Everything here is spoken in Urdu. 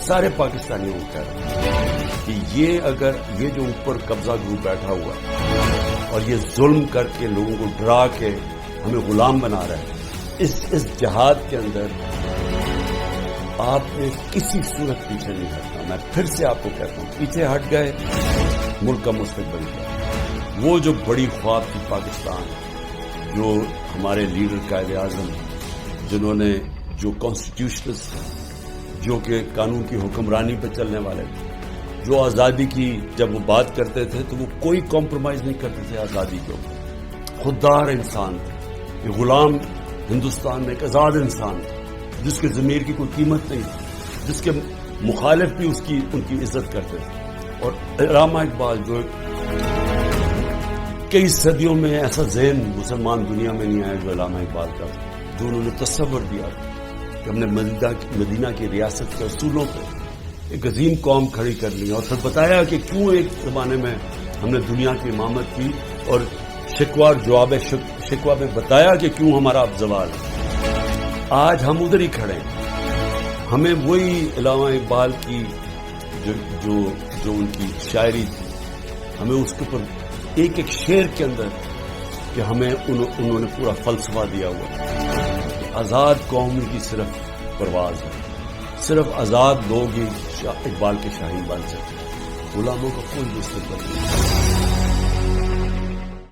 سارے پاکستانیوں کو کہہ رہا ہوں کہ یہ اگر یہ جو اوپر قبضہ گروپ بیٹھا ہوا ہے اور یہ ظلم کر کے لوگوں کو ڈرا کے ہمیں غلام بنا رہا ہے، اس جہاد کے اندر آپ نے کسی صورت پیچھے نہیں ہٹنا. میں پھر سے آپ کو کہتا ہوں، پیچھے ہٹ گئے ملک کا مستقبل کا. وہ جو بڑی خواب تھی پاکستان، جو ہمارے لیڈر قائد اعظم جنہوں نے جو کانسٹیٹیوشنسٹ جو کہ قانون کی حکمرانی پہ چلنے والے تھے، جو آزادی کی جب وہ بات کرتے تھے تو وہ کوئی کمپرومائز نہیں کرتے تھے آزادی کے اوپر. خوددار انسان تھے. یہ غلام ہندوستان میں ایک آزاد انسان تھا جس کے ضمیر کی کوئی قیمت نہیں تھی، جس کے مخالف بھی ان کی عزت کرتے تھے. اور علامہ اقبال جو کئی صدیوں میں ایسا ذہن مسلمان دنیا میں نہیں آیا جو علامہ اقبال کا تھا، جو انہوں نے تصور دیا کہ ہم نے مدینہ کی ریاست کے اصولوں پہ ایک عظیم قوم کھڑی کر لی، اور پھر بتایا کہ کیوں ایک زمانے میں ہم نے دنیا کی امامت کی، اور شکوہ اور جواب شکوہ میں بتایا کہ کیوں ہمارا اب زوال ہے. آج ہم ادھر ہی کھڑے ہیں. ہمیں وہی علامہ اقبال کی جو ان کی شاعری تھی، ہمیں اس کے اوپر ایک ایک شعر کے اندر کہ ہمیں انہوں نے پورا فلسفہ دیا ہوا. آزاد قوم کی صرف پرواز ہے، صرف آزاد لوگ ہی اقبال کے شاہین بن سکتے ہیں. غلاموں کا کوئی مستقبل نہیں.